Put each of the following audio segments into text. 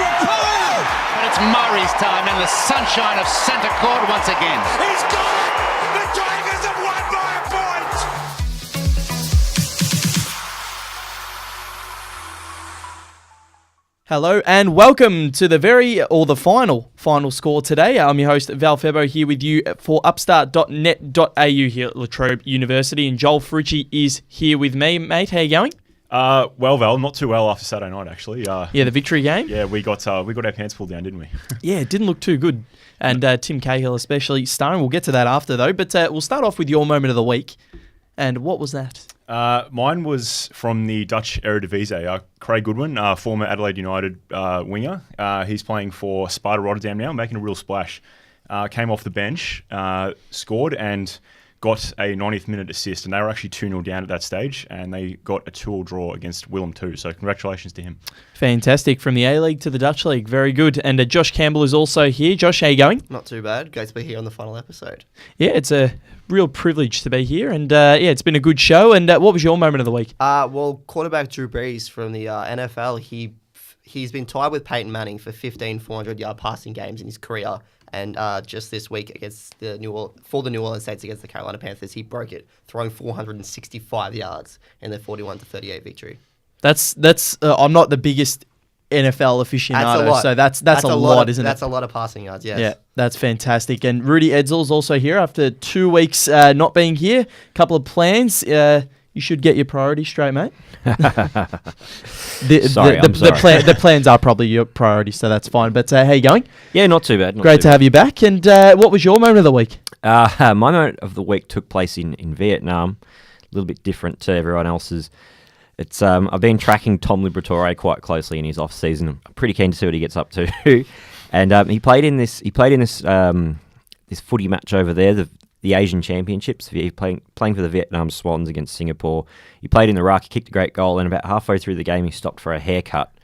Rapallo! But it's Murray's time in the sunshine of centre court once again. He's got it! The Tigers have won by a point! Hello and welcome to the final score today. I'm your host Val Febo here with you for upstart.net.au here at La Trobe University, and Joel Frucci is here with me. Mate, how you going? Well, Val, not too well after Saturday night, actually. The victory game? Yeah, we got our pants pulled down, didn't we? Yeah, it didn't look too good. And Tim Cahill especially starring. We'll get to that after though, but we'll start off with your moment of the week. And what was that? Mine was from the Dutch Eredivisie. Craig Goodwin, former Adelaide United winger. He's playing for Sparta Rotterdam now, making a real splash. Came off the bench, scored and got a 90th minute assist, and they were actually 2-0 down at that stage, and they got a 2-2 draw against Willem II, so congratulations to him. Fantastic. From the A-League to the Dutch League. Very good. And Josh Campbell is also here. Josh, how you going? Not too bad. Great to be here on the final episode. Yeah, it's a real privilege to be here, and it's been a good show. And what was your moment of the week? Well, quarterback Drew Brees from the NFL, he's been tied with Peyton Manning for 15 400-yard passing games in his career. And just this week against the New Orleans Saints against the Carolina Panthers, he broke it, throwing 465 yards in their 41-38 victory. That's I'm not the biggest NFL aficionado, so that's a lot, isn't it? That's a lot of passing yards, yes. Yeah, that's fantastic. And Rudy Edsel's also here after 2 weeks not being here. Couple of plans. You should get your priorities straight, mate. The plans are probably your priorities, so that's fine. But how you going? Yeah, not too bad. Great to have you back. And what was your moment of the week? My moment of the week took place in Vietnam. A little bit different to everyone else's. It's I've been tracking Tom Liberatore quite closely in his off season. I'm pretty keen to see what he gets up to. And he played in this this footy match over there, the Asian Championships. He's playing for the Vietnam Swans against Singapore. He played in the ruck, he kicked a great goal, and about halfway through the game he stopped for a haircut.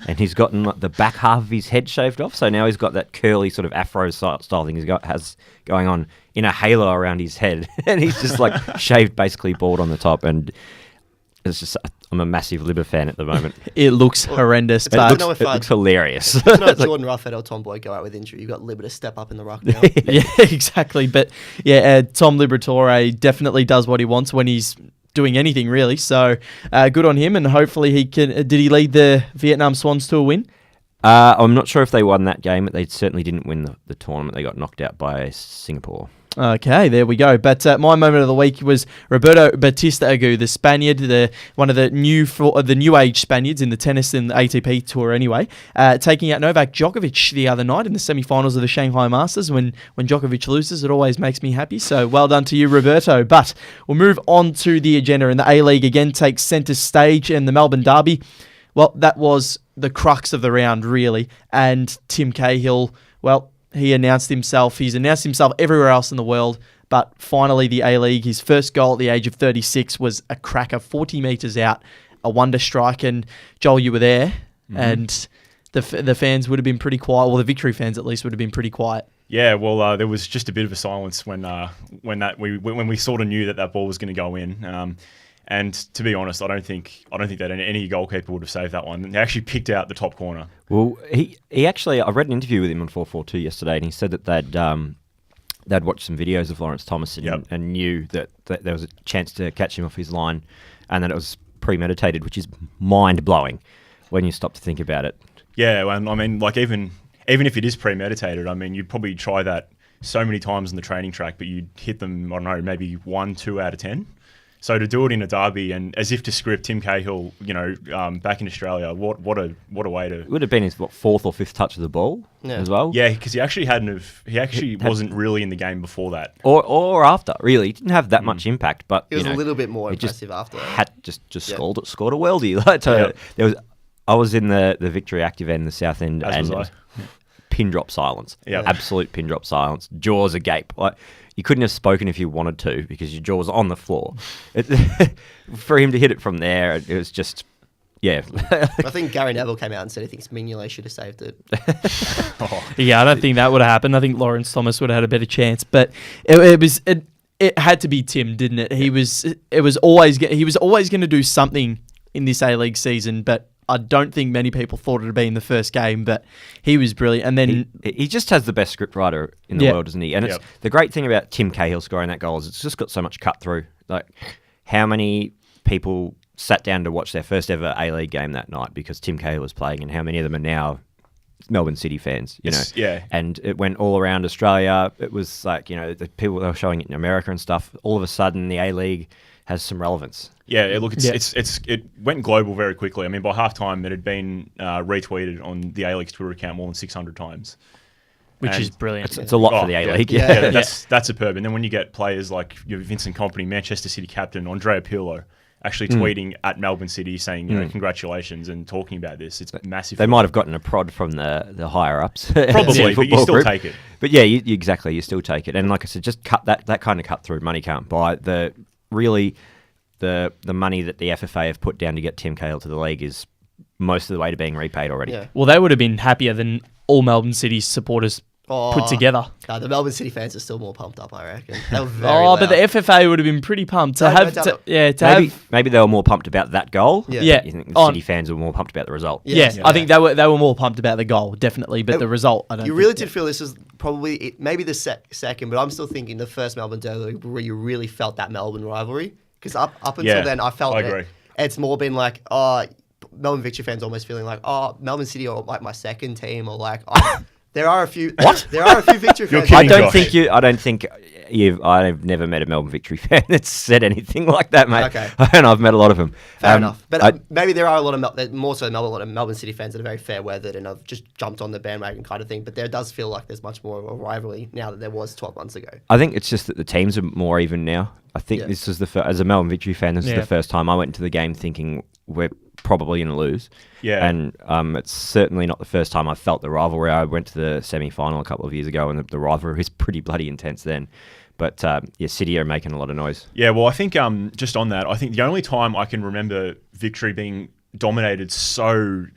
And he's gotten the back half of his head shaved off, so now he's got that curly sort of afro style thing has going on in a halo around his head. And he's just shaved basically bald on the top, and it's just... I'm a massive Libba fan at the moment. It looks horrendous, but it looks hilarious. Jordan Ruffett or Tom Boyd go out with injury, you've got Libba to step up in the ruck now. Yeah, exactly. But yeah, Tom Liberatore definitely does what he wants when he's doing anything, really. So good on him, and hopefully he can... did he lead the Vietnam Swans to a win? I'm not sure if they won that game, but they certainly didn't win the tournament. They got knocked out by Singapore. Okay, there we go. But my moment of the week was Roberto Bautista Agut, the Spaniard, one of the new age Spaniards in the tennis and the ATP tour anyway, taking out Novak Djokovic the other night in the semi-finals of the Shanghai Masters. When Djokovic loses, it always makes me happy. So well done to you, Roberto. But we'll move on to the agenda, and the A-League again takes centre stage, and the Melbourne Derby. Well, that was the crux of the round, really. And Tim Cahill, well... He's announced himself everywhere else in the world, but finally the A-League, his first goal at the age of 36 was a cracker, 40 metres out, a wonder strike, and Joel, you were there, and the fans would have been pretty quiet, well, the Victory fans at least would have been pretty quiet. Yeah, well, there was just a bit of a silence when we sort of knew that ball was going to go in. And to be honest, I don't think that any goalkeeper would have saved that one. They actually picked out the top corner. Well, he actually, I read an interview with him on 442 yesterday, and he said that they'd watched some videos of Lawrence Thomas and knew that there was a chance to catch him off his line, and that it was premeditated, which is mind-blowing when you stop to think about it. Yeah, and I mean, even if it is premeditated, I mean, you'd probably try that so many times in the training track, but you'd hit them, I don't know, maybe 1, 2 out of 10. So to do it in a derby, and as if to script Tim Cahill, back in Australia, what a way to... It would have been his fourth or fifth touch of the ball as well. Yeah, because he actually wasn't really in the game before that, or after. Really, he didn't have that much impact, but it was a little bit more impressive after. Scored a worldie. I was in the Victory Active end, the South End, and it was pin drop silence. Absolute pin drop silence. Jaws agape. You couldn't have spoken if you wanted to because your jaw was on the floor. For him to hit it from there, it was just, I think Gary Neville came out and said he thinks Mignolet should have saved it. Yeah, I don't think that would have happened. I think Lawrence Thomas would have had a better chance, but it had to be Tim, didn't it? He was always going to do something in this A-League season, but I don't think many people thought it would be in the first game, but he was brilliant. And then He just has the best script writer in the world, doesn't he? And it's the great thing about Tim Cahill scoring that goal is it's just got so much cut through. Like, how many people sat down to watch their first ever A-League game that night because Tim Cahill was playing, and how many of them are now Melbourne City fans, you know? Yeah. And it went all around Australia. It was like, you know, the people that were showing it in America and stuff. All of a sudden, the A-League has some relevance. Yeah, look, it went global very quickly. I mean, by halftime, it had been retweeted on the A-League's Twitter account more than 600 times. which is brilliant. It's a lot for the A-League. Yeah, that's superb. And then when you get players like your Vincent Kompany, Manchester City captain, Andrea Pirlo, actually tweeting at Melbourne City saying, you know, congratulations and talking about this, it's massive. They might have gotten a prod from the higher ups. Probably, but you still take it. But yeah, exactly, you still take it. And like I said, just cut that kind of cut through. Money can't buy the money that the FFA have put down to get Tim Cahill to the league is most of the way to being repaid already. Yeah. Well, they would have been happier than all Melbourne City supporters put together. The Melbourne City fans are still more pumped up, I reckon. They were very loud. But the FFA would have been pretty pumped to Maybe they were more pumped about that goal. Yeah. You think the City fans were more pumped about the result? Yeah, I think they were more pumped about the goal, definitely, but the result, I don't. You really did feel this was probably maybe the second, but I'm still thinking the first Melbourne derby where you really felt that Melbourne rivalry. Because up until then, I felt it's more been like, Melbourne Victory fans almost feeling like, Melbourne City are like my second team, or like, there are a few. What? There are a few Victory fans. I don't think I've never met a Melbourne Victory fan that's said anything like that, mate. Okay. And I've met a lot of them. Fair enough. But maybe there are a lot of Melbourne City fans that are very fair weathered and have just jumped on the bandwagon kind of thing. But there does feel like there's much more of a rivalry now than there was 12 months ago. I think it's just that the teams are more even now. I think this is as a Melbourne Victory fan, this is the first time I went into the game thinking we're probably going to lose. Yeah. And it's certainly not the first time I felt the rivalry. I went to the semi-final a couple of years ago, and the rivalry was pretty bloody intense then. But City are making a lot of noise. Yeah, well, I think just on that, I think the only time I can remember Victory being dominated so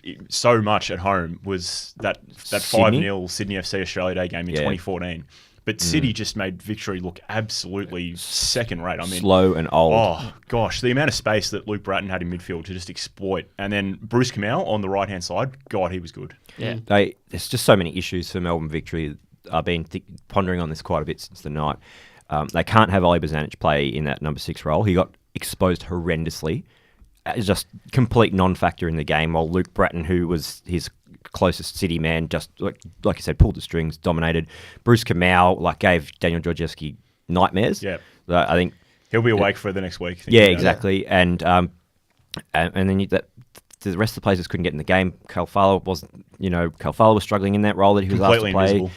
much at home was that 5-0 Sydney FC Australia Day game in 2014. But City just made Victory look absolutely second rate. I mean, slow and old. Oh, gosh. The amount of space that Luke Bratton had in midfield to just exploit. And then Bruce Kamau on the right-hand side, God, he was good. Yeah. There's just so many issues for Melbourne Victory. I've been pondering on this quite a bit since the night. They can't have Oli Bozanic play in that number 6 role. He got exposed horrendously. Just complete non-factor in the game, while Luke Bratton, who was his closest City man, just like I said, pulled the strings, dominated. Bruce Kamau gave Daniel Georgievski nightmares. Yeah, I think he'll be awake for the next week. Yeah, exactly. And then the rest of the players just couldn't get in the game. Cal Fowler was struggling in that role that he was asked to play. Invisible.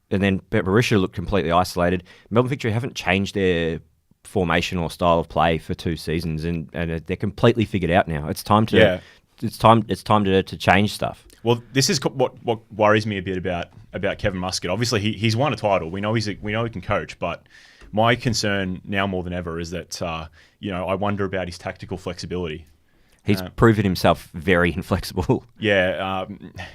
And then Berisha looked completely isolated. Melbourne Victory haven't changed their formation or style of play for 2 seasons, and they're completely figured out now. It's time to to change stuff. Well, this is what worries me a bit about Kevin Muscat. Obviously, he's won a title. We know he can coach, but my concern now more than ever is that I wonder about his tactical flexibility. He's proven himself very inflexible. Yeah,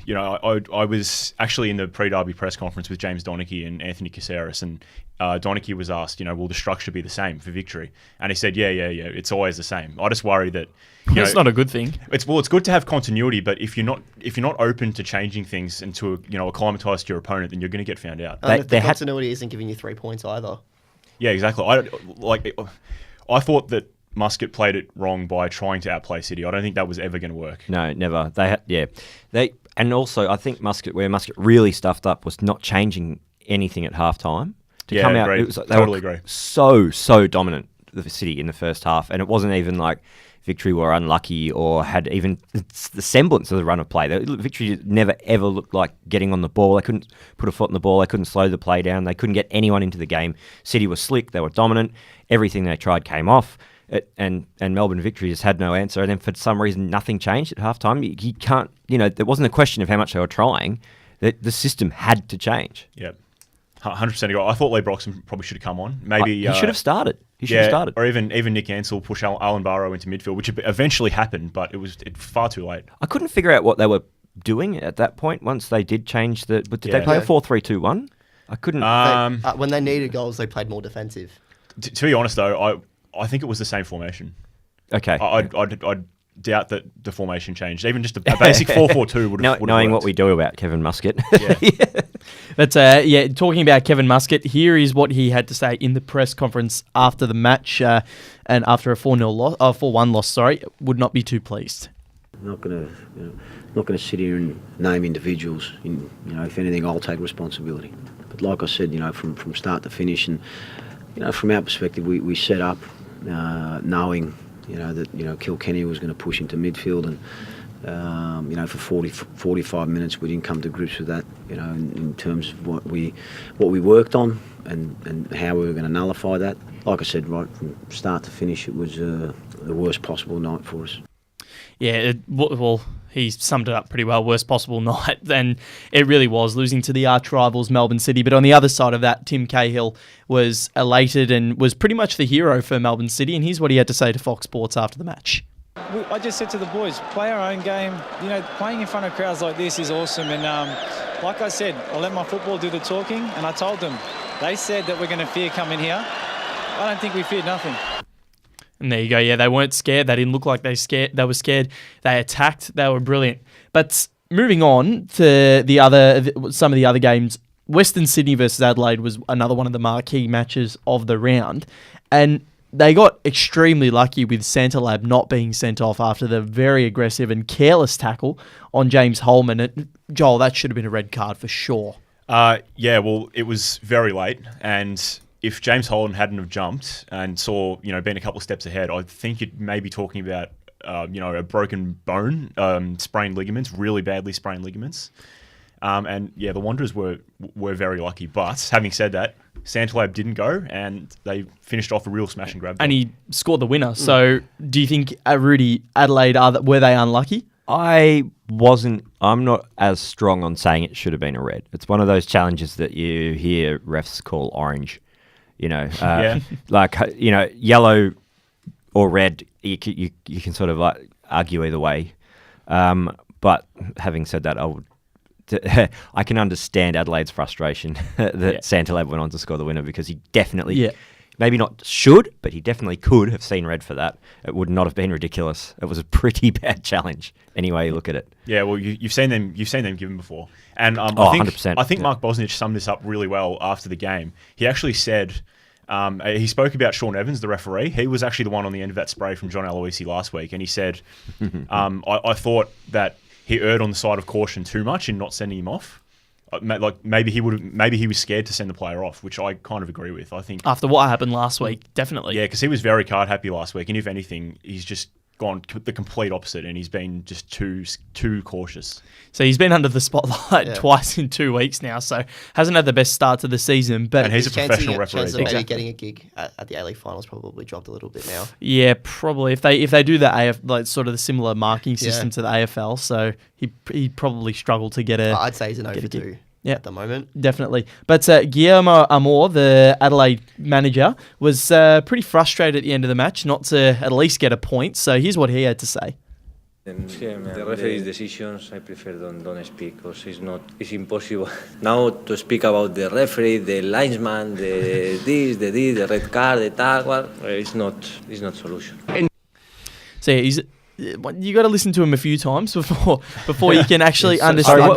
I was actually in the pre-derby press conference with James Donachie and Anthony Caceres, and Donachie was asked, will the structure be the same for Victory? And he said, yeah, it's always the same. I just worry that that's not a good thing. It's good to have continuity, but if you're not open to changing things and to acclimatise to your opponent, then you're going to get found out. The continuity isn't giving you 3 points either. Yeah, exactly. I thought that Muscat played it wrong by trying to outplay City. I don't think that was ever going to work. No, never. And also I think where Muscat really stuffed up was not changing anything at halftime. Agreed. Totally agree. So dominant, the City in the first half, and it wasn't even like Victory were unlucky or had even the semblance of the run of play. Victory never ever looked like getting on the ball. They couldn't put a foot in the ball. They couldn't slow the play down. They couldn't get anyone into the game. City was slick. They were dominant. Everything they tried came off. And Melbourne Victory just had no answer. And then for some reason, nothing changed at halftime. You can't, there wasn't a question of how much they were trying. The system had to change. Yeah, 100% agree. I thought Lee Broxham probably should have come on. Maybe he should have started. Or even Nick Ansell push Alan Barrow into midfield, which eventually happened, but it was far too late. I couldn't figure out what they were doing at that point once they did change the. But did they play a 4-3-2-1? I couldn't. When they needed goals, they played more defensive. To be honest, though, I think it was the same formation. Okay. I'd doubt that the formation changed. Even just a basic 4-4-2 would have Knowing what worked. we do about Kevin Muscat. But talking about Kevin Muscat, here is what he had to say in the press conference after the match, and after a 4-1 loss. Sorry, would not be too pleased. I'm not going to sit here and name individuals. If anything, I'll take responsibility. But like I said, from start to finish, and from our perspective, we set up knowing that Kilkenny was going to push into midfield, and for 45 minutes we didn't come to grips with that. In terms of what we worked on and how we were going to nullify that. Like I said, right from start to finish, it was the worst possible night for us. Yeah, well, he summed it up pretty well. Worst possible night, and it really was, losing to the arch rivals Melbourne City. But on the other side of that, Tim Cahill was elated and was pretty much the hero for Melbourne City. And here's what he had to say to Fox Sports after the match. I just said to the boys, play our own game. Playing in front of crowds like this is awesome. And like I said, I'll let my football do the talking. And I told them, they said that we're going to fear coming here. I don't think we feared nothing. And there you go. Yeah, they weren't scared. They didn't look like they were scared. They attacked. They were brilliant. But moving on to some of the other games, Western Sydney versus Adelaide was another one of the marquee matches of the round. And they got extremely lucky with Santalab not being sent off after the very aggressive and careless tackle on James Holman. Joel, that should have been a red card for sure. Yeah, well, it was very late, and if James Holden hadn't have jumped and been a couple of steps ahead, I think you'd maybe talking about, a broken bone, sprained ligaments, really badly sprained ligaments. And yeah, the Wanderers were very lucky. But having said that, Santalab didn't go, and they finished off a real smash and grab. And he scored the winner. So do you think, Rudy, Adelaide, were they unlucky? I'm not as strong on saying it should have been a red. It's one of those challenges that you hear refs call orange. Yellow or red, you can sort of argue either way. But having said that, I can understand Adelaide's frustration that Santalab went on to score the winner, because he definitely, maybe not should, but he definitely could have seen red for that. It would not have been ridiculous. It was a pretty bad challenge, any way you look at it. Yeah, well, you've seen them given before, and I think 100%. I think Mark Bosnich summed this up really well after the game. He actually said, he spoke about Sean Evans, the referee. He was actually the one on the end of that spray from John Aloisi last week, and he said, I thought that he erred on the side of caution too much in not sending him off. Maybe he was scared to send the player off, which I kind of agree with. I think after what happened last week, definitely. Yeah, because he was very card happy last week, and if anything, he's just gone the complete opposite, and he's been just too cautious. So he's been under the spotlight twice in 2 weeks now, so hasn't had the best start to the season. But and he's a professional referee. Chance of maybe getting a gig at the A-League finals probably dropped a little bit now. Yeah, probably if they do the sort of the similar marking system to the AFL, so he probably struggled to get a. I'd say he's an over 2 at the moment. Definitely. But Guillermo Amor, the Adelaide manager, was pretty frustrated at the end of the match not to at least get a point. So here's what he had to say. The referee's decisions, I prefer don't speak, because it's impossible now to speak about the referee, the linesman, the red card, the tag. Well, it's not solution. So he's. You got to listen to him a few times before you can actually understand.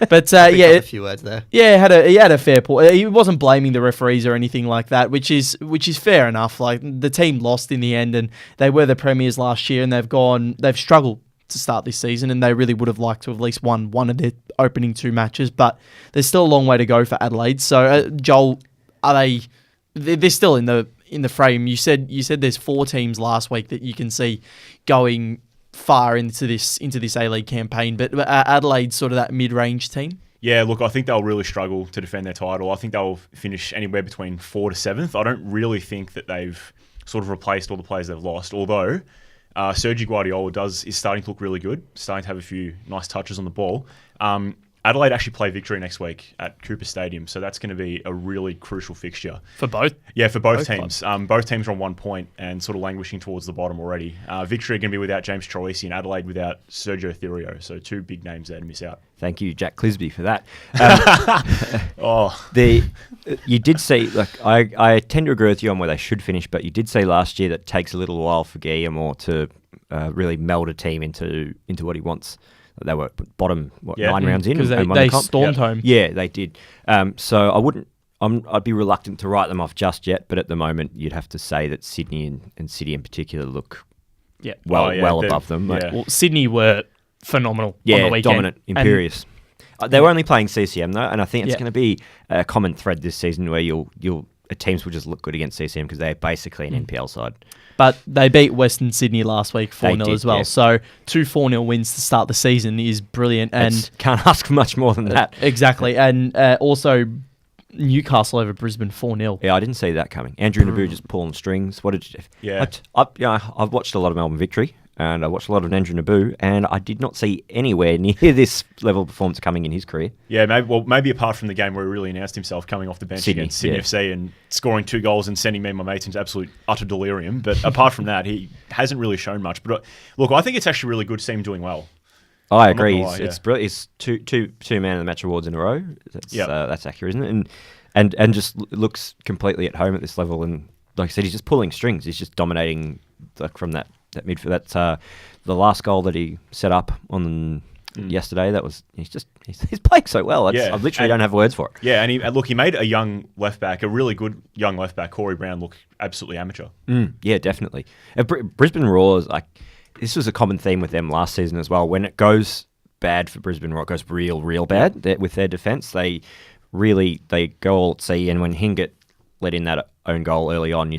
But a few words there. Yeah, he had a fair point. He wasn't blaming the referees or anything like that, which is fair enough. Like, the team lost in the end, and they were the premiers last year, and they've struggled to start this season, and they really would have liked to have at least won one of their opening 2 matches. But there's still a long way to go for Adelaide. So Joel, they're still in the frame. You said there's 4 teams last week that you can see going far into this A-League campaign, but Adelaide's sort of that mid-range team. Yeah, look, I think they'll really struggle to defend their title. I think they'll finish anywhere between 4 to 7th. I don't really think that they've sort of replaced all the players they've lost, although Sergio Guardiola is starting to look really good, starting to have a few nice touches on the ball. Adelaide actually play Victory next week at Cooper Stadium, so that's going to be a really crucial fixture. For both? Yeah, for both teams. Both teams are on 1 point and sort of languishing towards the bottom already. Victory are going to be without James Troisi and Adelaide without Sergio Therio, so 2 big names there to miss out. Thank you, Jack Clisby, for that. Oh, You did say, like, I tend to agree with you on where they should finish, but you did say last year that it takes a little while for Guillermo to really meld a team into what he wants. They were bottom 9 rounds in because and won they the comp. stormed home. Yeah, they did. So I'd be reluctant to write them off just yet, but at the moment you'd have to say that Sydney and City in particular look well above them. Yeah. Well, Sydney were phenomenal on the weekend. Dominant, imperious. They were only playing CCM though, and I think it's going to be a common thread this season where teams will just look good against CCM because they're basically an NPL side. But they beat Western Sydney last week 4-0 as well. Yeah. So 2 4-0 wins to start the season is brilliant. And Can't ask for much more than that. exactly. And also Newcastle over Brisbane 4-0. Yeah, I didn't see that coming. Andrew Naboo just pulling strings. What did you... Yeah. I've watched a lot of Melbourne Victory, and I watched a lot of Andrew Naboo, and I did not see anywhere near this level of performance coming in his career. Yeah, maybe apart from the game where he really announced himself coming off the bench against Sydney FC and scoring 2 goals and sending me and my mates into absolute utter delirium. But apart from that, he hasn't really shown much. But look, I think it's actually really good to see him doing well. I agree. It's brilliant. It's two man of the match awards in a row. That's accurate, isn't it? And just looks completely at home at this level. And like I said, he's just pulling strings. He's just dominating from that midfield. That's the last goal that he set up on yesterday. That was he's playing so well. I literally don't have words for it. Yeah, and he made a young left back, a really good young left back, Corey Brown, look absolutely amateur. Yeah, definitely. Brisbane Roar, this was a common theme with them last season as well. When it goes bad for Brisbane Roar, it goes real bad with their defence. They go all at sea, and when Hingett let in that own goal early on, you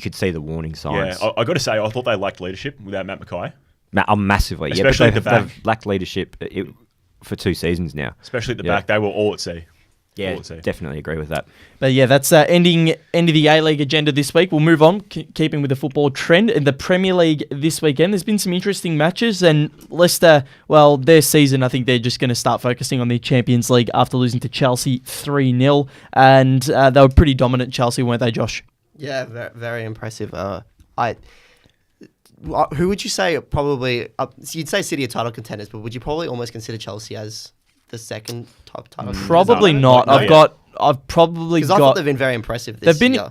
could see the warning signs. Yeah, I got to say, I thought they lacked leadership without Matt Mackay. Massively, especially at the back. They've lacked leadership for 2 seasons now. Especially at the back, they were all at sea. Yeah, definitely agree with that. But yeah, that's end of the A-League agenda this week. We'll move on, keeping with the football trend. In the Premier League this weekend, there's been some interesting matches, and Leicester, well, their season, I think they're just going to start focusing on the Champions League after losing to Chelsea 3-0, and they were pretty dominant, Chelsea, weren't they, Josh? Yeah, very, very impressive. Who would you say probably... you'd say City are title contenders, but would you probably almost consider Chelsea as the second top title? Probably not. I've probably got... Because I thought they've been very impressive this year.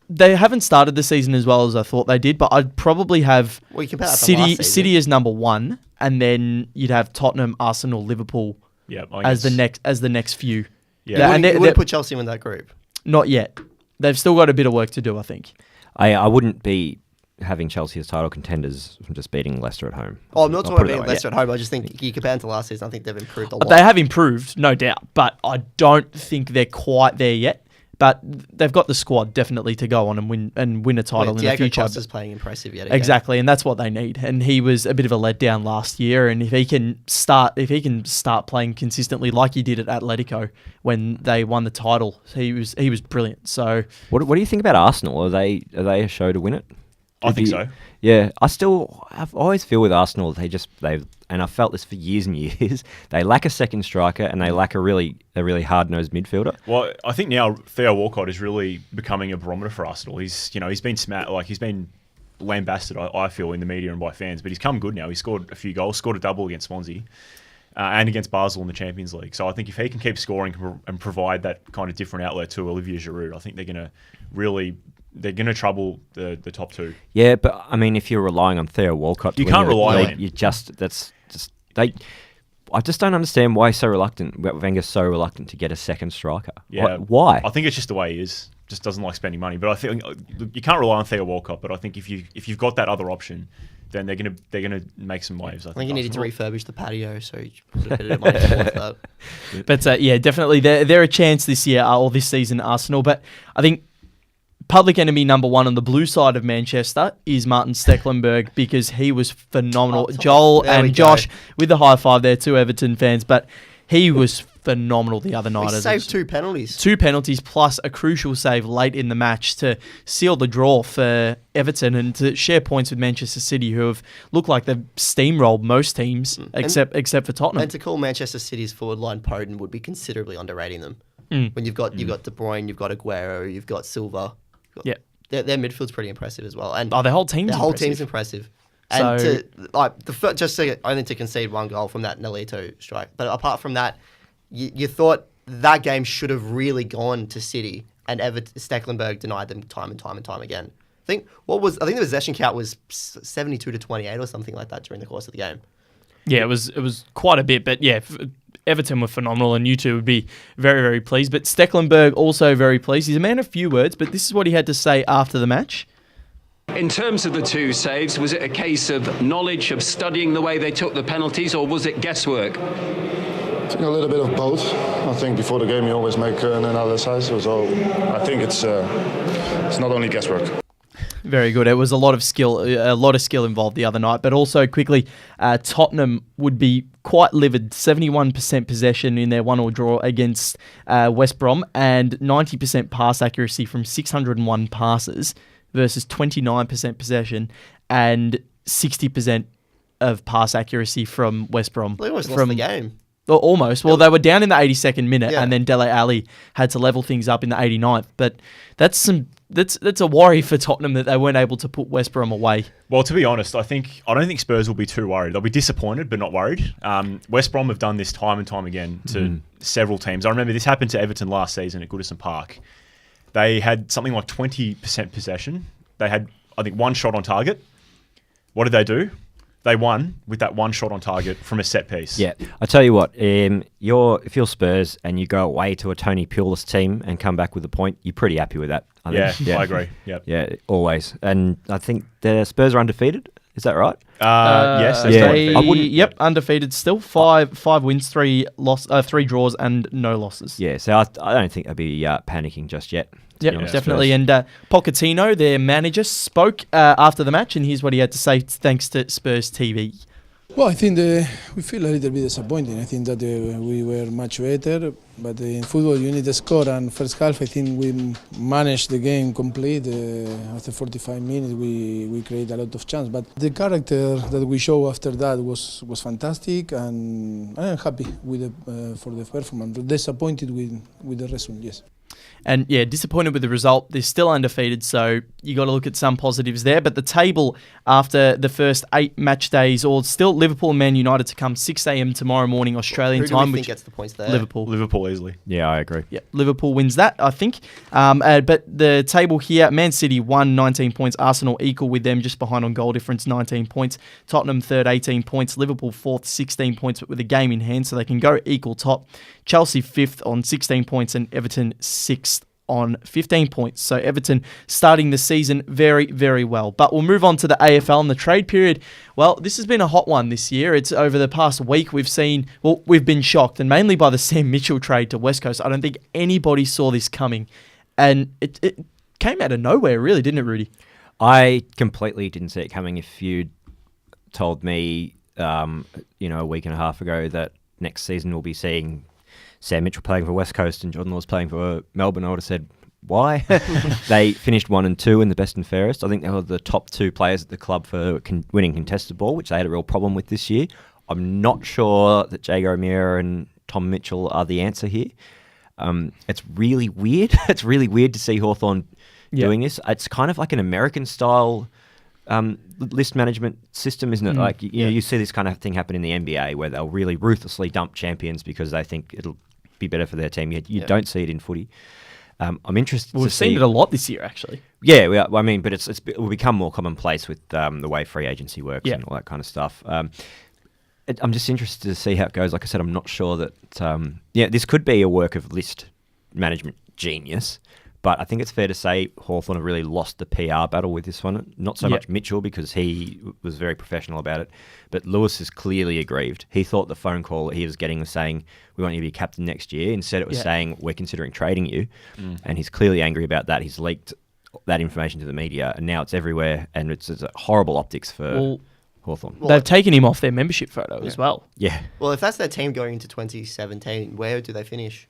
They haven't started the season as well as I thought they did, but I'd probably have City as number 1, and then you'd have Tottenham, Arsenal, Liverpool as the next few. Yeah, you wouldn't put Chelsea in that group? Not yet. They've still got a bit of work to do, I think. I wouldn't be having Chelsea as title contenders from just beating Leicester at home. Oh, I'm not talking about beating Leicester at home. I just think you compare them to last season, I think they've improved a lot. They have improved, no doubt, but I don't think they're quite there yet. But they've got the squad definitely to go on and win a title in the future. Costa's playing impressive yet again. Exactly, and that's what they need. And he was a bit of a letdown last year. And if he can start playing consistently like he did at Atletico when they won the title, he was brilliant. So, what do you think about Arsenal? Are they a show to win it? I think so. Yeah, I've always feel with Arsenal and I've felt this for years and years. They lack a second striker and they lack a really hard-nosed midfielder. Well, I think now Theo Walcott is really becoming a barometer for Arsenal. He's been lambasted, I feel, in the media and by fans, but he's come good now. He scored a few goals, scored a double against Swansea, and against Basel in the Champions League. So I think if he can keep scoring and provide that kind of different outlet to Olivier Giroud, I think they're going to trouble the top 2. Yeah, but I mean, if you're relying on Theo Walcott, you can't rely on him. I just don't understand why Wenger's so reluctant to get a second striker. Yeah, why? I think it's just the way he is. Just doesn't like spending money. But I think you can't rely on Theo Walcott. But I think if you've got that other option, then they're gonna make some waves. I think you needed to refurbish the patio, so you put a bit of money towards that. But yeah, definitely they're a chance this year or this season, Arsenal. But I think public enemy number 1 on the blue side of Manchester is Martin Stecklenburg because he was phenomenal. Joel and Josh with the high five there, 2 Everton fans, but he was phenomenal the other night. He saved 2 penalties. 2 penalties plus a crucial save late in the match to seal the draw for Everton and to share points with Manchester City, who have looked like they've steamrolled most teams except for Tottenham. And to call Manchester City's forward line potent would be considerably underrating them. When you've got De Bruyne, you've got Aguero, you've got Silva. Yeah. Their midfield's pretty impressive as well. And their whole team's impressive. And only to concede 1 goal from that Nolito strike. But apart from that, you thought that game should have really gone to City, and Stecklenburg denied them time and time and time again. I think the possession count was 72-28 or something like that during the course of the game. Yeah, it was quite a bit, but yeah, Everton were phenomenal, and you two would be very, very pleased. But Stecklenburg also very pleased. He's a man of few words, but this is what he had to say after the match. In terms of the 2 saves, was it a case of knowledge, of studying the way they took the penalties, or was it guesswork? I think a little bit of both. I think before the game you always make an analysis, so I think it's not only guesswork. Very good. It was a lot of skill involved the other night. But also quickly, Tottenham would be quite livid. 71% possession in their 1-1 draw against West Brom, and 90% pass accuracy from 601 passes versus 29% possession and 60% of pass accuracy from West Brom. They almost lost the game. Well, almost. Well, they were down in the 82nd minute, and then Dele Alli had to level things up in the 89th. But that's a worry for Tottenham that they weren't able to put West Brom away. Well, to be honest, I don't think Spurs will be too worried. They'll be disappointed, but not worried. West Brom have done this time and time again to several teams. I remember this happened to Everton last season at Goodison Park. They had something like 20% possession. They had, I think, 1 shot on target. What did they do? They won with that 1 shot on target from a set piece. Yeah, I tell you what, if you're Spurs and you go away to a Tony Pulis team and come back with a point, you're pretty happy with that. I agree. Yep. Yeah, always. And I think the Spurs are undefeated. Is that right? Yes. Yep, undefeated still. 5 wins, 3 draws, and no losses. Yeah, so I don't think they'll be panicking just yet. Yep, definitely. And Pochettino, their manager, spoke after the match, and here's what he had to say thanks to Spurs TV. Well, I think we feel a little bit disappointed. I think that we were much better, but in football you need to score. And first half, I think we managed the game complete. After 45 minutes, we created a lot of chance. But the character that we show after that was fantastic, and I am happy with for the performance. Disappointed with the result, yes. And yeah, disappointed with the result. They're still undefeated, so you got to look at some positives there. But the table after the first 8 match days, or still Liverpool and Man United to come 6 a.m. tomorrow morning Australian time. Who do we think gets the points there? Liverpool easily. Yeah, I agree. Yeah, Liverpool wins that, I think. But the table here, Man City 1, 19 points. Arsenal equal with them, just behind on goal difference, 19 points. Tottenham third, 18 points. Liverpool fourth, 16 points, but with a game in hand, so they can go equal top. Chelsea fifth on 16 points, and Everton sixth on 15 points. So Everton starting the season very, very well. But we'll move on to the AFL and the trade period. Well, this has been a hot one this year. It's over the past week we've been shocked, and mainly by the Sam Mitchell trade to West Coast. I don't think anybody saw this coming. And it came out of nowhere, really, didn't it, Rudy? I completely didn't see it coming. If you'd told me, a week and a half ago that next season we'll be seeing Sam Mitchell playing for West Coast and Jordan Lawes playing for Melbourne, I would have said, why? They finished 1 and 2 in the best and fairest. I think they were the top 2 players at the club for winning contested ball, which they had a real problem with this year. I'm not sure that Jago O'Meara and Tom Mitchell are the answer here. It's really weird. It's really weird to see Hawthorn doing this. It's kind of like an American-style list management system, isn't it? Like, you see this kind of thing happen in the NBA where they'll really ruthlessly dump champions because they think it'll be better for their team. You don't see it in footy. I'm interested to see... We've seen it a lot this year, actually. Yeah, but it will become more commonplace with the way free agency works and all that kind of stuff. I'm just interested to see how it goes. Like I said, I'm not sure that... this could be a work of list management genius, but I think it's fair to say Hawthorn have really lost the PR battle with this one. Not so much Mitchell, because he was very professional about it, but Lewis is clearly aggrieved. He thought the phone call he was getting was saying, we want you to be captain next year. Instead, it was saying, we're considering trading you. And he's clearly angry about that. He's leaked that information to the media, and now it's everywhere, and it's horrible optics for Hawthorn. They've taken him off their membership photo as well. Yeah. Well, if that's their team going into 2017, where do they finish?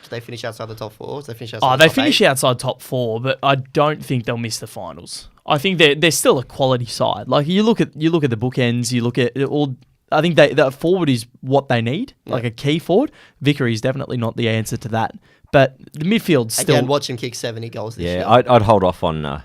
Do they finish outside the top 4? Do they finish outside the top finish 8? outside top 4, but I don't think they'll miss the finals. I think they're still a quality side. Like you look at the bookends, you look at all. I think the forward is what they need, like a key forward. Vickery is definitely not the answer to that, but the midfield still. Again, watch him kick 70 goals this year. Yeah, I'd hold off on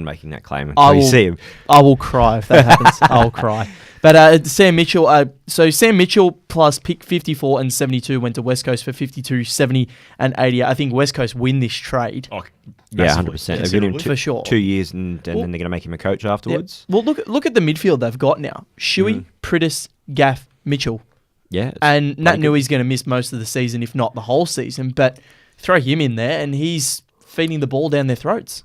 making that claim until you see him. I will cry if that happens. I'll cry. But Sam Mitchell, so Sam Mitchell plus pick 54 and 72 went to West Coast for 52, 70 and 80. I think West Coast win this trade. Oh, yeah, 100%. They've given him for sure. 2 years and then they're going to make him a coach afterwards. Yeah. Well, look at the midfield they've got now. Shuey, Priddis, Gaff, Mitchell. Yeah. And Nat Nui's going to miss most of the season, if not the whole season. But throw him in there and he's feeding the ball down their throats.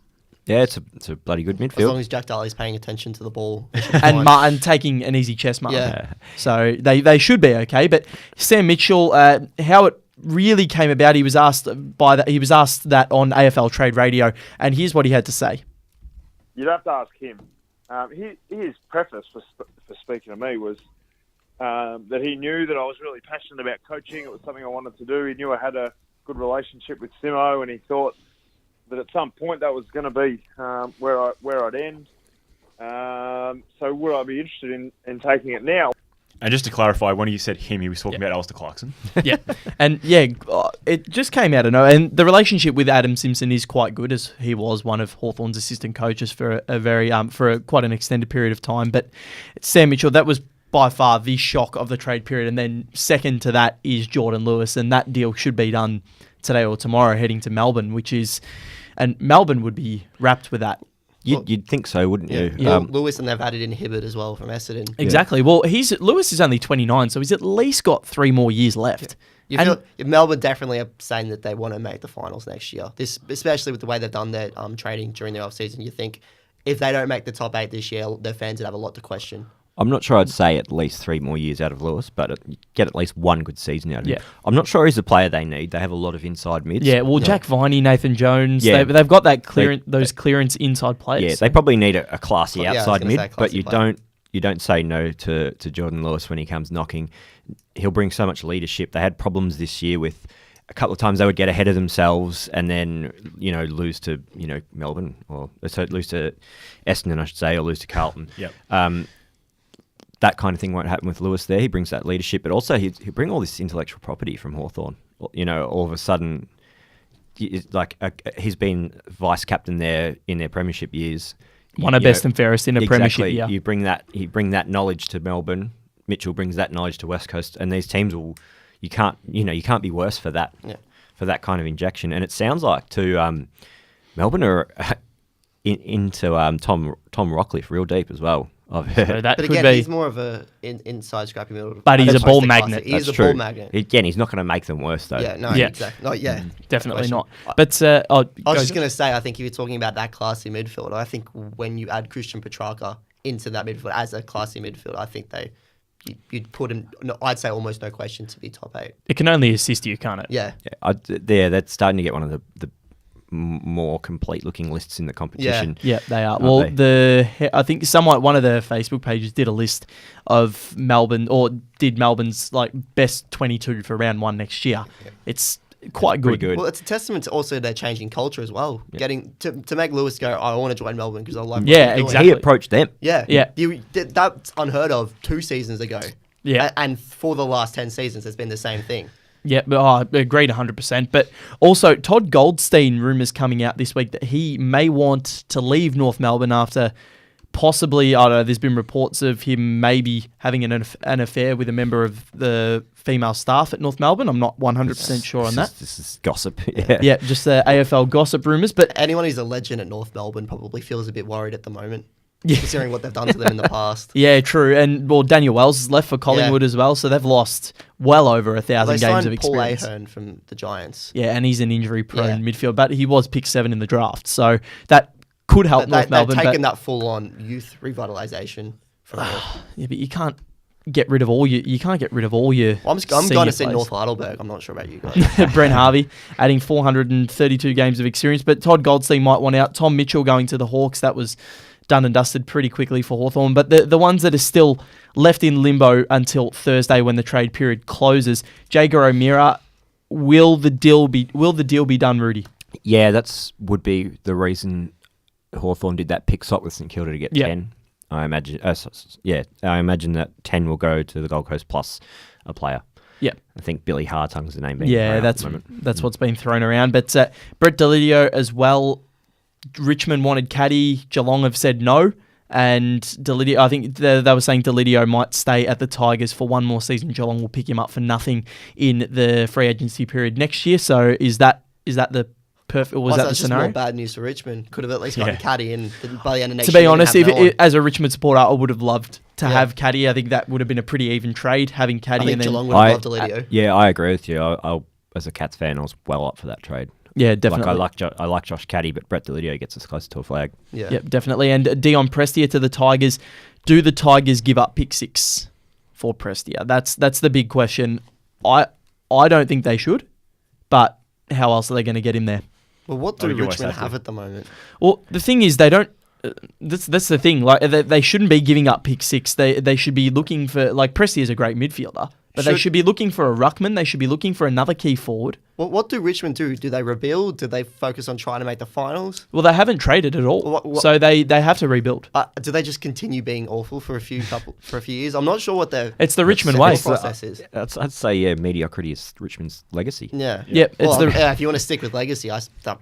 Yeah, it's a bloody good midfield. As long as Jack Daly's paying attention to the ball. and Martin taking an easy chest mark. Yeah. So they should be okay. But Sam Mitchell, how it really came about, he was asked that on AFL Trade Radio, and here's what he had to say. You'd have to ask him. His preface for speaking to me was that he knew that I was really passionate about coaching. It was something I wanted to do. He knew I had a good relationship with Simo, and he thought that at some point that was going to be where I'd end. So would I be interested in taking it now? And just to clarify, when he said him, he was talking about Alistair Clarkson. Yeah. And it just came out of nowhere. And the relationship with Adam Simpson is quite good, as he was one of Hawthorn's assistant coaches for quite an extended period of time. But Sam Mitchell, that was by far the shock of the trade period. And then second to that is Jordan Lewis, and that deal should be done today or tomorrow, heading to Melbourne, and Melbourne would be wrapped with that. You'd think so, wouldn't you? Yeah. Lewis, and they've added in Hibbert as well from Essendon. Exactly. Yeah. Well, Lewis is only 29, so he's at least got 3 more years left. Yeah. Melbourne definitely are saying that they want to make the finals next year. This, especially with the way they've done their trading during the off-season. You think if they don't make the top 8 this year, their fans would have a lot to question. I'm not sure I'd say at least 3 more years out of Lewis, but get at least one good season out of him. Yeah. I'm not sure he's the player they need. They have a lot of inside mids. Yeah, well, Jack Viney, Nathan Jones, they've got that clearance inside players. Yeah, they probably need a classy outside mid, but you player. don't say no to Jordan Lewis when he comes knocking. He'll bring so much leadership. They had problems this year with a couple of times they would get ahead of themselves and then lose to Melbourne or lose to Essendon, I should say, or lose to Carlton. Yep. That kind of thing won't happen with Lewis there. He brings that leadership, but also he'll bring all this intellectual property from Hawthorn. All of a sudden, he's been vice captain there in their premiership years. One of best and fairest in a premiership year. You bring that knowledge to Melbourne. Mitchell brings that knowledge to West Coast, and these teams you can't be worse for that. Yeah. For that kind of injection. And it sounds like Melbourne are into Tom Rockcliff real deep as well. I've heard. So that but could again, be. he's more of a inside scrappy middle. But he's a ball magnet. He's a true. ball magnet. Again, he's not going to make them worse though. Yeah, no, exactly. Definitely no not. But I was just going to say, I think if you're talking about that classy midfield, I think when you add Christian Petrarca into that midfield as a classy midfield, I think you'd put him. I'd say almost no question to be top 8. It can only assist you, can't it? Yeah. That's starting to get one of the more complete looking lists in the competition. Yeah, they are. Well, I think one of the Facebook pages did a list of Melbourne, or did Melbourne's best 22 for round 1 next year. Yeah. It's quite good. Well, it's a testament to also their changing culture as well. Yeah. Getting to make Lewis go, I want to join Melbourne because I like. Yeah, exactly. He approached them. Yeah, that's unheard of 2 seasons ago. Yeah, and for the last 10 seasons, it's been the same thing. Yeah, I agreed 100%. But also, Todd Goldstein, rumours coming out this week that he may want to leave North Melbourne after possibly, I don't know, there's been reports of him maybe having an affair with a member of the female staff at North Melbourne. I'm not 100% sure on that. This is gossip. Yeah, just the AFL gossip rumours. But anyone who's a legend at North Melbourne probably feels a bit worried at the moment. Considering what they've done to them in the past. Yeah, true. And Daniel Wells has left for Collingwood as well, so they've lost well over 1,000 games of experience. Paul Ahern from the Giants. Yeah, and he's an injury-prone midfield, but he was picked 7 in the draft, so that could help North Melbourne. They've taken that full-on youth revitalisation from North. Yeah, but you can't get rid of all your. I'm going to say North Heidelberg. I'm not sure about you guys. Brent Harvey adding 432 games of experience, but Todd Goldstein might want out. Tom Mitchell going to the Hawks. That was done and dusted pretty quickly for Hawthorn. But the ones that are still left in limbo until Thursday when the trade period closes, Jaeger O'Meara, will the deal be done, Rudy? Yeah, would be the reason Hawthorn did that pick swap with St Kilda to get 10. I imagine. I imagine that 10 will go to the Gold Coast plus a player. Yeah, I think Billy Hartung's the name. Being thrown out at the moment. That's what's been thrown around. But Brett Delidio as well. Richmond wanted Caddy. Geelong have said no. And Delidio, I think they were saying Delidio might stay at the Tigers for one more season. Geelong will pick him up for nothing in the free agency period next year. So is that the perfect? Or was that the scenario? Just more bad news for Richmond. Could have at least gotten Caddy in by the end of next year. To be honest, as a Richmond supporter, I would have loved to have Caddy. I think that would have been a pretty even trade, having Caddy. I think Geelong would have loved Delidio. Yeah, I agree with you. I, as a Cats fan, I was well up for that trade. Yeah, definitely. I like Josh Caddy, but Brett Delidio gets us closer to a flag. Yeah, definitely. And Dion Prestia to the Tigers. Do the Tigers give up pick 6 for Prestia? That's the big question. I don't think they should, but how else are they going to get him there? Well, what do Richmond have at the moment? Well, the thing is, they don't. That's the thing. Like they shouldn't be giving up pick 6. They should be looking for, like, Prestia is a great midfielder. But they should be looking for a ruckman. They should be looking for another key forward. Well, what do Richmond do? Do they rebuild? Do they focus on trying to make the finals? Well, they haven't traded at all, so they have to rebuild. Do they just continue being awful for a few years? I'm not sure what their it's the Richmond way process is. I'd say mediocrity is Richmond's legacy. Yeah. If you want to stick with legacy,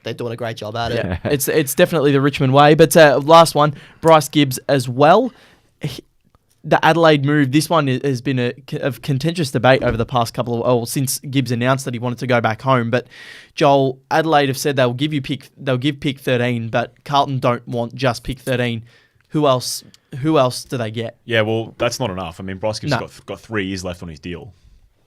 they're doing a great job at it. Yeah. It's definitely the Richmond way. But last one, Bryce Gibbs as well. The Adelaide move, this one has been of contentious debate over the past since Gibbs announced that he wanted to go back home. But Joel, Adelaide have said they'll give pick 13, but Carlton don't want just pick 13. Who else do they get? Yeah, well, that's not enough. I mean, Bryce Gibbs got 3 years left on his deal.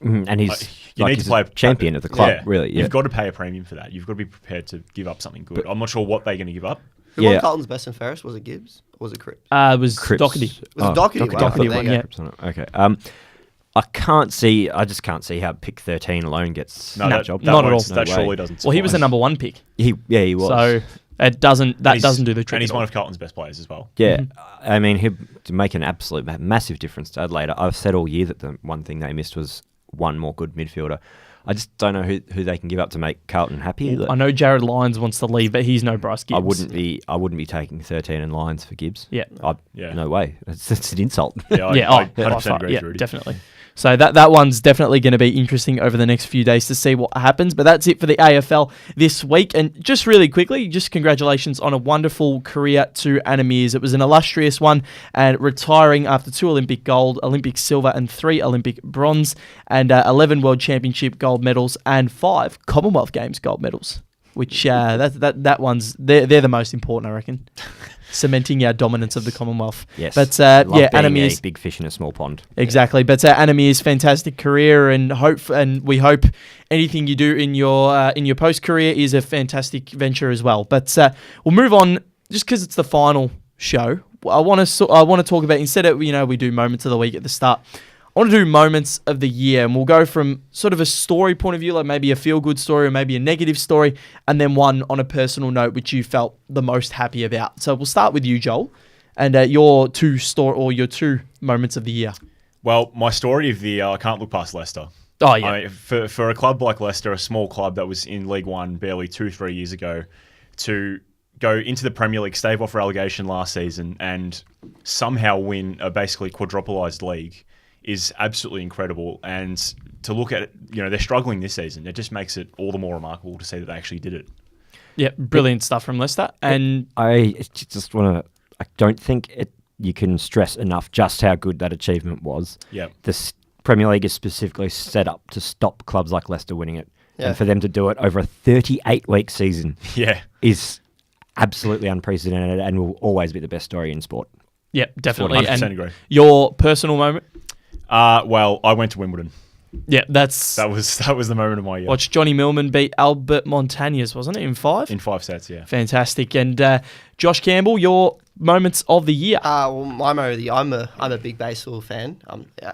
And he's need to play a champion of the club, really. Yeah. You've got to pay a premium for that. You've got to be prepared to give up something good. I'm not sure what they're going to give up. Who won Carlton's best and fairest? Was it Gibbs or was it Cripps? It was Cripps. Doherty. Was it Doherty? Doherty won, yeah. Okay. I just can't see how pick 13 alone gets that job. Not at all. That surely doesn't suffice. Well, he was the number 1 pick. He was. So it doesn't do the trick. And he's one of Carlton's best players as well. Yeah. I mean, to make an absolute massive difference to Adelaide. I've said all year that the one thing they missed was one more good midfielder. I just don't know who they can give up to make Carlton happy. I know Jared Lyons wants to leave, but he's no Bryce Gibbs. I wouldn't be taking 13 in Lyons for Gibbs. Yeah. No way. It's an insult. I 100% agree with Rudy. Definitely. So that one's definitely going to be interesting over the next few days to see what happens. But that's it for the AFL this week. And just really quickly, just congratulations on a wonderful career to Anna Meares. It was an illustrious one, and retiring after 2 Olympic gold, Olympic silver, and 3 Olympic bronze, and 11 World Championship gold medals and 5 Commonwealth Games gold medals. Which that one's they're the most important, I reckon. Cementing our dominance of the Commonwealth. Yes. But Anna Meares, big fish in a small pond. Exactly. But Anna Meares, fantastic career, and we hope anything you do in your post career is a fantastic venture as well. But we'll move on just because it's the final show. I want to talk about, instead of we do moments of the week at the start, I want to do moments of the year, and we'll go from sort of a story point of view, like maybe a feel-good story or maybe a negative story, and then one on a personal note which you felt the most happy about. So we'll start with you, Joel, and your 2 moments of the year. Well, my story of the year, I can't look past Leicester. Oh, yeah. I mean, for a club like Leicester, a small club that was in League One barely 2-3 years ago, to go into the Premier League, stave off relegation last season, and somehow win a basically quadrupleised league is absolutely incredible. And to look at it, they're struggling this season. It just makes it all the more remarkable to see that they actually did it. Yeah, brilliant stuff from Leicester. And I just want to, I don't think you can stress enough just how good that achievement was. Yeah. The Premier League is specifically set up to stop clubs like Leicester winning it. Yeah. And for them to do it over a 38-week season is absolutely unprecedented and will always be the best story in sport. Yeah, definitely. 100% and agree. Your personal moment? Well, I went to Wimbledon. Yeah, that was the moment of my year. Watched Johnny Millman beat Albert Montañez, wasn't it, in 5? In 5 sets, yeah. Fantastic. And Josh Campbell, your moments of the year? Well, my moment of the year, I'm a big baseball fan.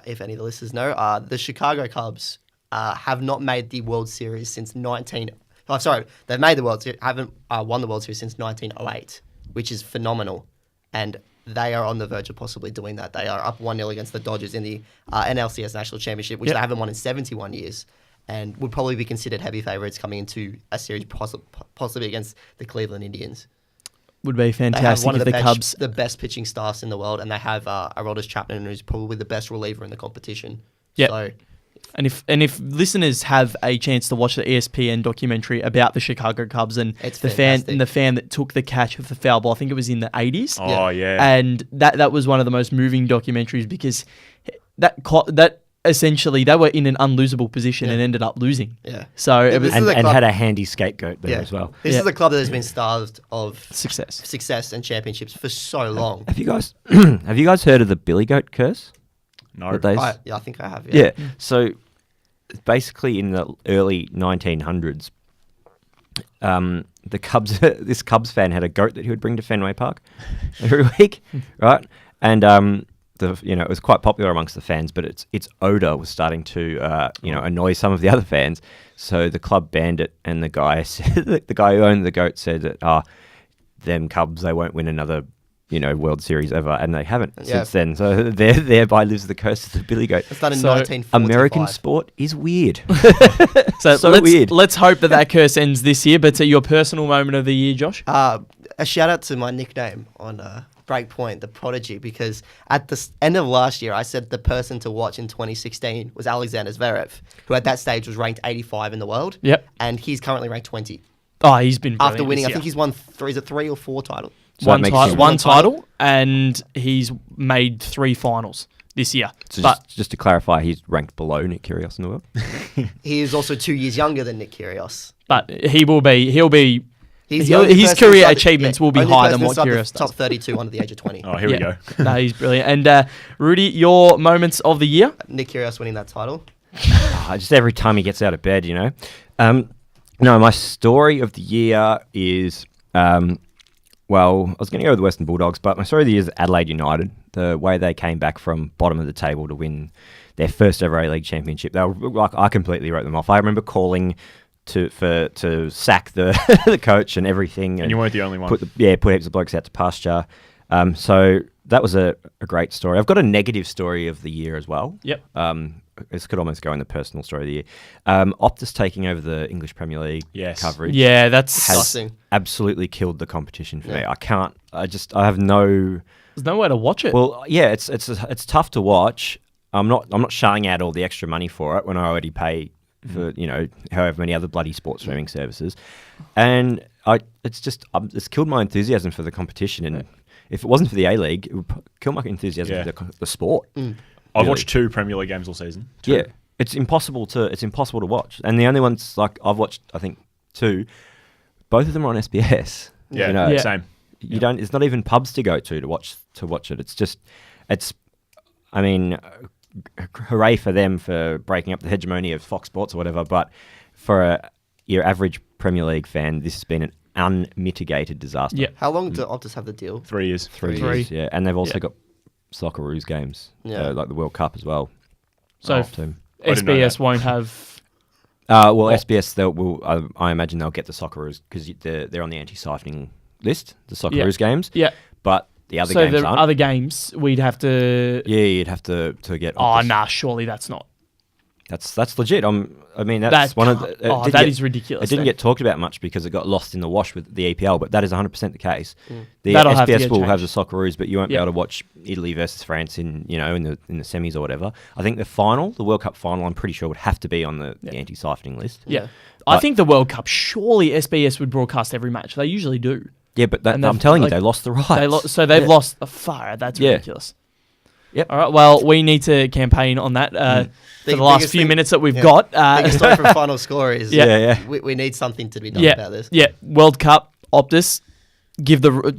If any of the listeners know, the Chicago Cubs have not made the World Series since they've made the World Series, haven't won the World Series since 1908, which is phenomenal. and they are on the verge of possibly doing that. They are up 1-0 against the Dodgers in the NLCS National Championship, which they haven't won in 71 years, and would probably be considered heavy favourites coming into a series possibly against the Cleveland Indians. Would be They have fantastic one if of the the Cubs. best pitching staffs in the world, and they have Aroldis Chapman, who's probably the best reliever in the competition. Yep. So And if listeners have a chance to watch the ESPN documentary about the Chicago Cubs and It's the fantastic. fan that took the catch of the foul ball, I think it was in the 80s. Oh, yeah. And that was one of the most moving documentaries because that essentially they were in an unlosable position and ended up losing. Yeah. So it was, This is a and club- had a handy scapegoat there as well. This is a club that has been starved of success and championships for so long. Have you guys heard of the Billy Goat curse? No. That they- I think I have. Yeah. So basically, in the early 1900s, the Cubs, this Cubs fan had a goat that he would bring to Fenway Park every week, right? And it was quite popular amongst the fans, but its odor was starting to annoy some of the other fans. So the club banned it, and the guy who owned the goat said that them Cubs, they won't win another World Series ever, and they haven't since then. So thereby lives the curse of the Billy Goat. It's done in So 1945. American sport is weird. so weird. Let's hope that curse ends this year. But your personal moment of the year, Josh? A shout out to my nickname on Breakpoint, the Prodigy, because at the end of last year, I said the person to watch in 2016 was Alexander Zverev, who at that stage was ranked 85 in the world. Yep. And he's currently ranked 20. Oh, he's been brilliant after winning. this I think year. he's won 3 or 4 titles. One title, and he's made 3 finals this year. So but just to clarify, he's ranked below Nick Kyrgios in the world. He is also 2 years younger than Nick Kyrgios. But he'll be. He's the only His person career inside- achievements will be only higher person than what inside the Kyrgios does. Top 32 under the age of 20. Oh, here we go. No, he's brilliant. And Rudy, your moments of the year? Nick Kyrgios winning that title. Just every time he gets out of bed, No, my story of the year is, I was going to go with the Western Bulldogs, but my story of the year is Adelaide United. The way they came back from bottom of the table to win their first ever A-League championship. They were I completely wrote them off. I remember calling to sack the the coach and everything. And you weren't the only one. Put heaps of blokes out to pasture. So that was a great story. I've got a negative story of the year as well. Yep. This could almost go in the personal story of the year. Optus taking over the English Premier League coverage. Yeah, that's has disgusting. Absolutely killed the competition for me. I have no. There's no way to watch it. Well, yeah, it's tough to watch. I'm not shelling out all the extra money for it when I already pay for however many other bloody sports streaming services, and it's killed my enthusiasm for the competition. And if it wasn't for the A-League, it would kill my enthusiasm for the sport. I've watched 2 Premier League games all season. 2. Yeah, it's impossible to watch, and the only ones I've watched, I think 2. Both of them are on SBS. Yeah, same. You don't. It's not even pubs to go to watch it. I mean, hooray for them for breaking up the hegemony of Fox Sports or whatever. But for your average Premier League fan, this has been an unmitigated disaster. Yeah. How long do Optus have the deal? 3 years. 3 years. Yeah, and they've also got Socceroos games, Yeah. like the World Cup as well. So team. SBS won't have. SBS I imagine they'll get the Socceroos because they're on the anti-siphoning list, the Socceroos games. Yeah. But the other so games the aren't. other games we'd have to. Yeah, you'd have to get. Oh Optus. nah, surely that's not. That's legit. I mean, that's one of the. That is ridiculous. It didn't get talked about much because it got lost in the wash with the EPL, but that is 100% the case. The That'll have to SBS get will have the changed. Socceroos, but you won't be able to watch Italy versus France in the semis or whatever. I think the World Cup final, I'm pretty sure would have to be on the anti-siphoning list. Yeah, I think the World Cup. Surely SBS would broadcast every match. They usually do. Yeah, but And I'm they've, telling you, like, they lost the rights. So they've lost a far. That's Yeah. ridiculous. Yep. All right. Well, we need to campaign on that for the last few minutes that we've got. Biggest story from Final Score is we need something to be done about this. Yeah. World Cup, Optus,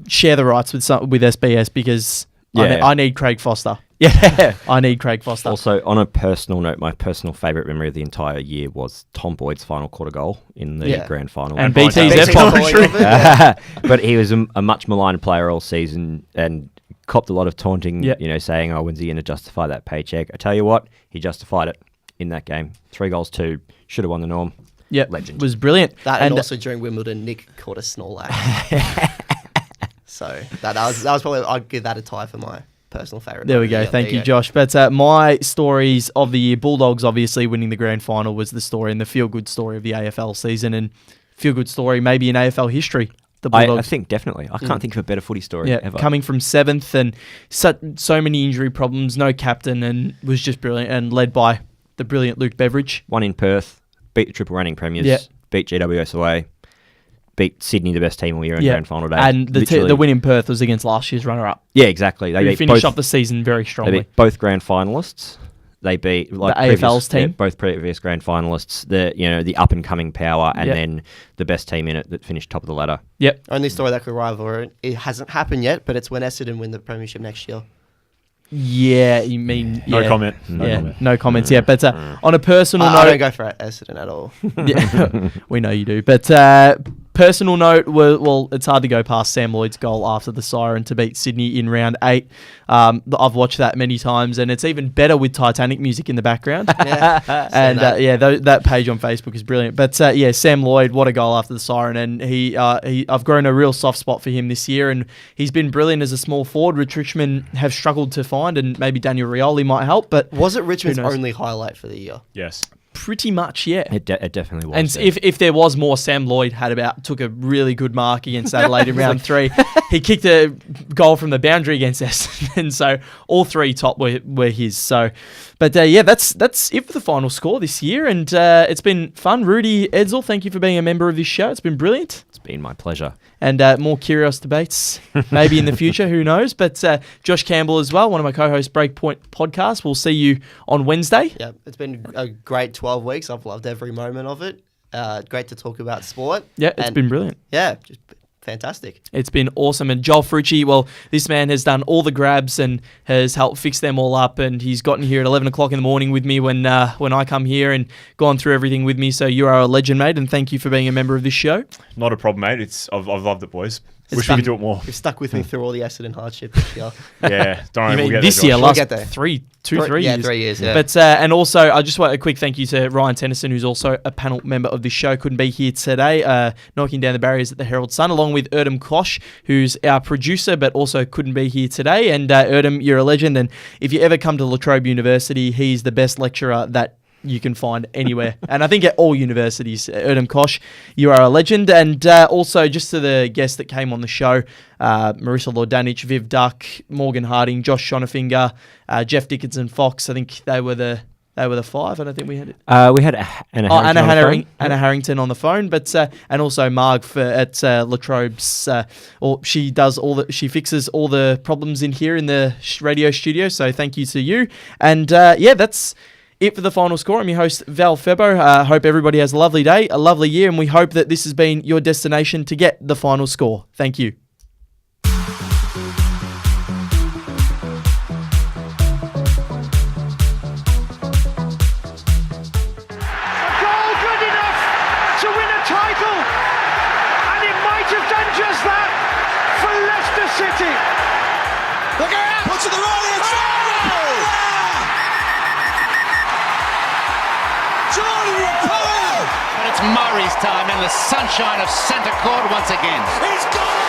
share the rights with SBS because I need Craig Foster. Yeah. I need Craig Foster. Also, on a personal note, my personal favourite memory of the entire year was Tom Boyd's final quarter goal in the grand final. And BT's commentary. But he was a much maligned player all season and copped a lot of taunting, saying, when's he going to justify that paycheck? I tell you what, he justified it in that game. 3 goals, 2. Should have won the norm. Yeah, legend. Was brilliant. That and also during Wimbledon, Nick caught a Snorlax. So that was probably, I'd give that a tie for my personal favourite. There we go. Thank you, Josh. But my stories of the year, Bulldogs obviously winning the grand final was the story and the feel-good story of the AFL season, and feel-good story maybe in AFL history. The Bulldogs. I think definitely. I can't think of a better footy story ever. Coming from 7th and so many injury problems, no captain, and was just brilliant, and led by the brilliant Luke Beveridge. Won in Perth, beat the triple reigning premiers, beat GWS away, beat Sydney, the best team all year in grand final day. And the win in Perth was against last year's runner-up. Yeah, exactly. They finished off the season very strongly. They beat both grand finalists. They beat the AFL's team, both previous grand finalists. The up and coming power, and then the best team in it that finished top of the ladder. Yep. Only story that could rival it hasn't happened yet, but it's when Essendon win the premiership next year. Yeah, you mean no comment. No comments. Yeah, but on a personal note, I don't go for Essendon at all. Yeah, we know you do. But personal note, well, it's hard to go past Sam Lloyd's goal after the siren to beat Sydney in round 8. I've watched that many times, and it's even better with Titanic music in the background. And that page on Facebook is brilliant. But Sam Lloyd, what a goal after the siren, and I've grown a real soft spot for him this year, and he's been brilliant as a small forward, which Richmond have struggled to find, and maybe Daniel Rioli might help. But was it Richmond's only highlight for the year? Yes. Pretty much, yeah. It definitely was. And if there was more, Sam Lloyd took a really good mark against Adelaide in round 3. He kicked a goal from the boundary against Essendon, so all 3 top were his. So, but that's it for the final score this year, and it's been fun. Rudy Edsel, thank you for being a member of this show. It's been brilliant. It's been my pleasure. And more curious debates maybe in the future, who knows. But Josh Campbell as well, one of my co-hosts, Breakpoint Podcast. We'll see you on Wednesday. Yeah, it's been a great 12 weeks. I've loved every moment of it. Great to talk about sport. Yeah, it's been brilliant. Yeah, just fantastic. It's been awesome. And Joel Frucci, well, this man has done all the grabs and has helped fix them all up. And he's gotten here at 11 o'clock in the morning with me when I come here and gone through everything with me. So you are a legend, mate. And thank you for being a member of this show. Not a problem, mate. I've loved it, boys. Wish we could do it more. You've stuck with me through all the Essendon hardship this year. Yeah, don't worry. We'll this year, last 3 years. Yeah, 3 years. Yeah. But and also, I just want a quick thank you to Ryan Tennyson, who's also a panel member of this show. Couldn't be here today, knocking down the barriers at the Herald Sun, along with Erdem Kosh, who's our producer, but also couldn't be here today. And Erdem, you're a legend. And if you ever come to La Trobe University, he's the best lecturer that you can find anywhere. And I think at all universities, Erdem Kosh, you are a legend. And also just to the guests that came on the show, Marissa Lordanic, Viv Duck, Morgan Harding, Josh Schonefinger, Jeff Dickinson Fox. I think they were the 5. I don't think we had it. We had Anna Harrington on the phone, but and also Marg at La Trobe's. She fixes all the problems in here in the radio studio. So thank you to you. And that's it for the final score. I'm your host, Val Febo. Hope everybody has a lovely day, a lovely year, and we hope that this has been your destination to get the final score. Thank you. Murray's time and the sunshine of centre court once again. He's gone!